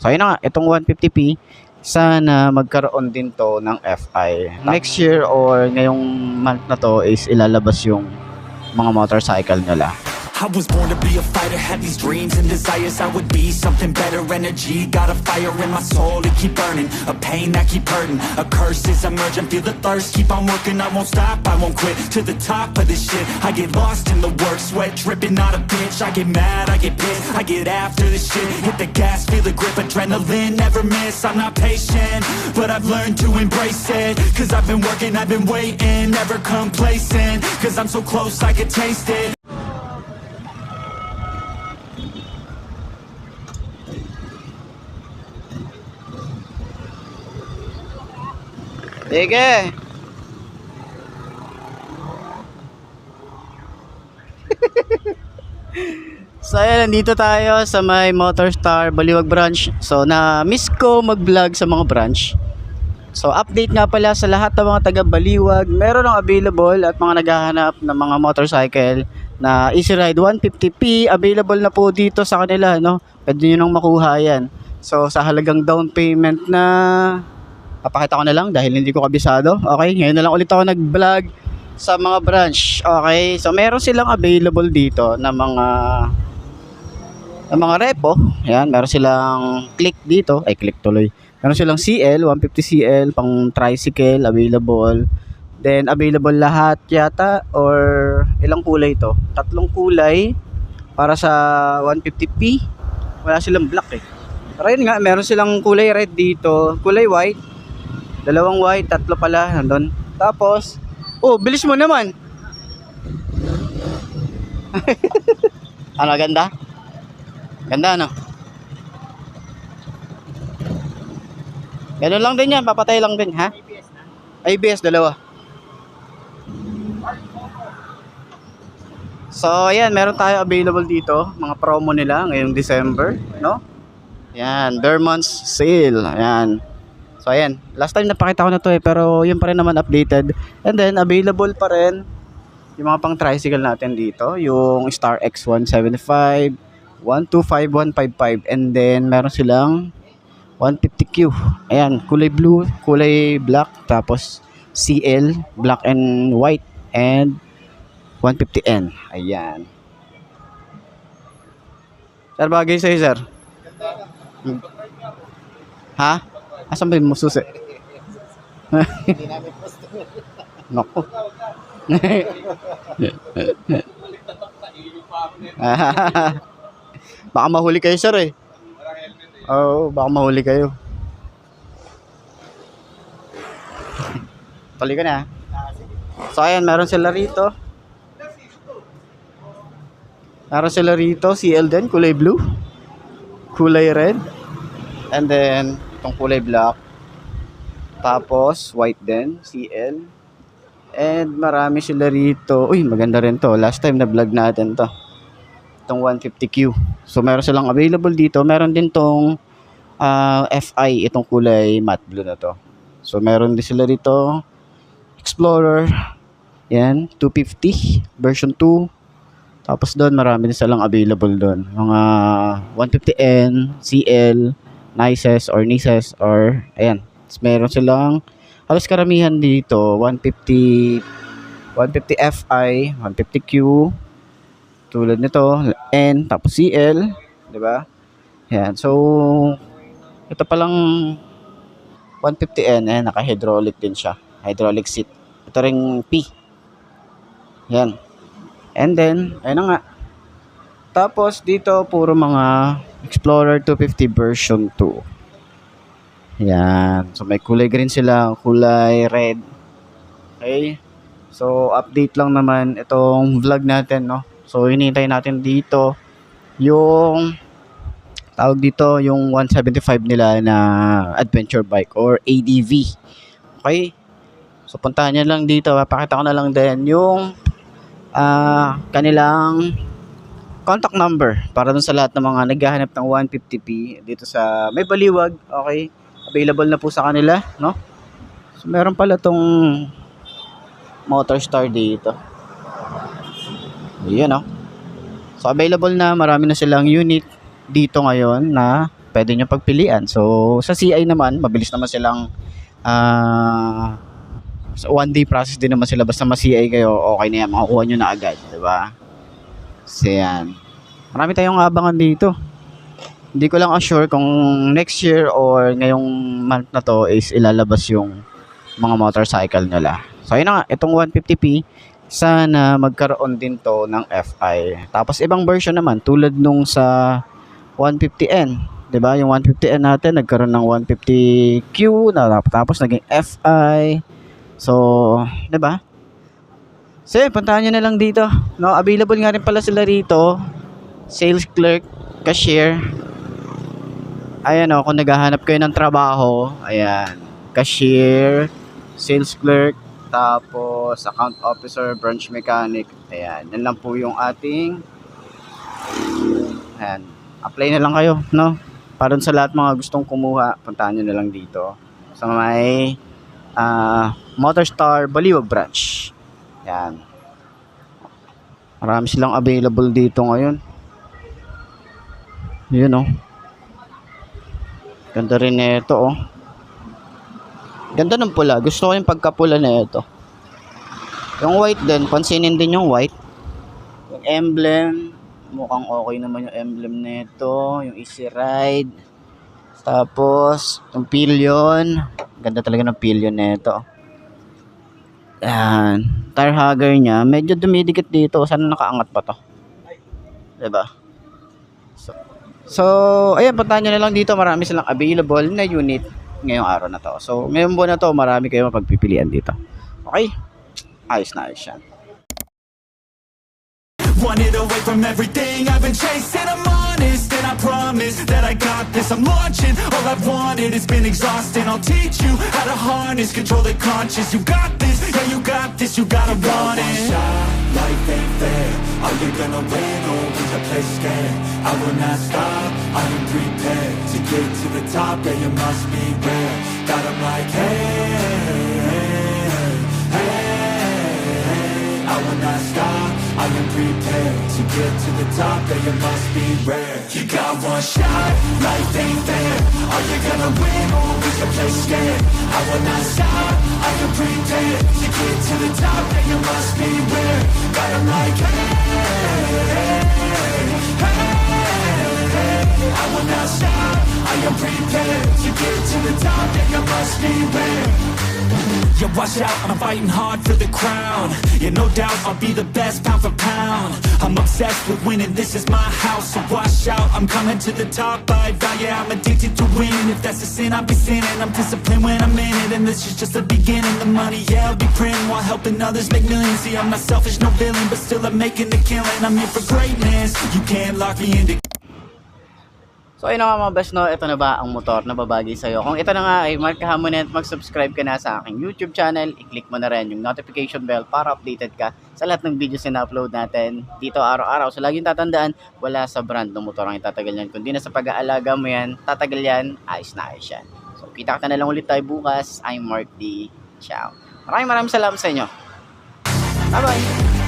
So ayun na nga, itong 150p, sana magkaroon din to ng FI. Next year or ngayong month na to is ilalabas yung mga motorcycle nila. I was born to be a fighter, had these dreams and desires. I would be something better, energy, got a fire in my soul to keep burning, a pain that keep hurting, a curse is emerging, feel the thirst, keep on working, I won't stop, I won't quit, to the top of this shit, I get lost in the work, sweat dripping, not a bitch, I get mad, I get pissed, I get after this shit, hit the gas, feel the grip, adrenaline, never miss, I'm not patient, but I've learned to embrace it, cause I've been working, I've been waiting, never complacent, cause I'm so close, I can taste it. Sige. So ayan, nandito tayo sa may Motorstar Baliwag branch. So na-miss ko mag-vlog sa mga branch. So update nga pala sa lahat ng mga taga Baliwag, meron ng available at mga naghahanap ng mga motorcycle na Easy Ride 150p, available na po dito sa kanila, no? Pwede nyo nang makuha yan. So sa halagang down payment na papakita ko na lang dahil hindi ko kabisado. Okay, ngayon na lang ulit ako nag-vlog sa mga branch. Okay, so meron silang available dito na mga repo. Ayan, meron silang click dito. Ay, click tuloy. Meron silang CL, 150cl, pang tricycle, available. Then, available lahat yata or ilang kulay to? 3 kulay para sa 150p. Wala silang black eh. Pero yun nga, meron silang kulay red dito, kulay white. 2 white, 3 pala nandun. Tapos, oh, bilis mo naman. Ano, ganda? Ganda, no? Ganun lang din yan, papatay lang din, ha? ABS 2. So, ayan, meron tayo available dito. Mga promo nila ngayong December, no? Ayan, bare months sale. Ayan. So ayan, last time napakita ko na to pero yun pa rin naman updated. And then available pa rin yung mga pang tricycle natin dito, yung Star X 175, 125, 155, and then meron silang 150Q. Ayan, kulay blue, kulay black, tapos CL, black and white, and 150N. Ayan. Sir, bagay sa'yo, sir? Ha? Asan ba yung susi? Hindi namin posto. Naku. Baka mahuli kayo, sir eh. Oo, baka mahuli kayo. Tuloy ka na. So ayan, meron sila rito. Meron sila rito, CL din, kulay blue, kulay red, and then itong kulay black, tapos white din, CL, and marami sila rito. Uy, maganda rin to, last time na vlog natin to, itong 150Q. So meron silang available dito. Meron din tong FI, itong kulay matte blue na to. So meron din sila rito Explorer, yan, 250 version 2. Tapos doon marami din silang available doon, mga 150N, CL, Nices or Nices or ayan. Meron silang halos karamihan dito 150 FI, 150Q tulad nito, N, tapos CL, di ba? Ayan. So ito pa lang 150N, eh, naka-hydraulic din siya. Hydraulic seat. Ito ring P. Ayan. And then, ayun na nga. Tapos dito puro mga Explorer 250 version 2. Yan. So may kulay green sila, kulay red. Okay? So update lang naman itong vlog natin, no? So hinihintay natin dito yung tawag dito, yung 175 nila na adventure bike or ADV. Okay? So puntahan nyo lang dito, papakita ko na lang din yung kanilang contact number para dun sa lahat ng mga naghahanap ng 150p dito sa may Baliwag. Okay, available na po sa kanila, no? So meron pala tong Motorstar dito. Ayan, no? So available na, marami na silang unit dito ngayon na pwede nyo pagpilian. So, sa CI naman, mabilis naman silang sa 1 day process din naman sila. Basta ma-CI kayo, okay na yan. Makakuha nyo na agad. Diba? So, yan. Marami tayong abangan dito. Hindi ko lang assure kung next year or ngayong month na to is ilalabas yung mga motorcycle nila. So, ayun na nga. Itong 150p, sana magkaroon din to ng FI. Tapos, ibang version naman. Tulad nung sa 150N. Diba? Yung 150N natin, nagkaroon ng 150Q. Tapos, naging FI. So, diba? So, yun, puntahan nyo na lang dito. No, available nga rin pala sila rito. Sales clerk, cashier. Ayan o, kung naghahanap kayo ng trabaho, ayan, cashier, sales clerk, tapos account officer, branch mechanic, ayan, yan lang po yung ating, ayan, apply na lang kayo, no? Para sa lahat mga gustong kumuha, puntahan nyo na lang dito sa may Motorstar Baliwag branch. Ayan, marami silang available dito ngayon. Yun o. Ganda rin na ito, oh. Ganda ng pula. Gusto ko yung pagkapula na ito. Yung white din. Pansinin din yung white. Yung emblem. Mukhang okay naman yung emblem na ito. Yung easy ride. Tapos, yung pillion. Ganda talaga ng pillion na ito. Ayan. Tire hugger niya. Medyo dumidikit dito. Sana nakaangat pa to. Diba? So, ayan, puntahan nyo na lang dito. Marami silang available na unit ngayong araw na to. So, ngayong buwan na to, marami kayong mapagpipilian dito. Okay? Ayos na ayos yan. Wanted away from everything I've been chasing. I'm honest and I promise that I got this. I'm launching, all I've wanted has been exhausting. I'll teach you how to harness, control the conscious. You got this, yeah you got this, you gotta want it. Life ain't fair, are you gonna win or will you play scared? I will not stop, I am prepared to get to the top, yeah you must be rare. Got 'em like hey, hey, I will not stop, I am prepared to get to the top, yeah you must be rare. You got one shot, life ain't fair, are you gonna win or will you play scared? I will not stop, I am prepared to get to the top, yeah you must be rare. Got 'em like hey, I will not stop, I am prepared to get to the top, yeah you must be rare. Yeah, watch out, I'm fighting hard for the crown. Yeah, no doubt, I'll be the best pound for pound. I'm obsessed with winning, this is my house. So watch out, I'm coming to the top. I vow, yeah, I'm addicted to winning. If that's a sin, I'll be sinning. I'm disciplined when I'm in it, and this is just the beginning. The money, yeah, I'll be printing while helping others make millions. See, I'm not selfish, no villain, but still I'm making a killing. I'm here for greatness, you can't lock me into. So ayun na nga mga best, no, ito na ba ang motor na babagay sa'yo? Kung ito na nga ay markahan mo na at mag-subscribe ka na sa aking YouTube channel, i-click mo na rin yung notification bell para updated ka sa lahat ng videos na upload natin dito araw-araw. So laging tatandaan, wala sa brand ng motor ang itatagal yan. Kundi na sa pag-aalaga mo yan, tatagal yan, ayos na ayos yan. So kita ka na lang ulit tayo bukas. I'm Mark D. Ciao. Maraming salamat sa inyo. Bye-bye!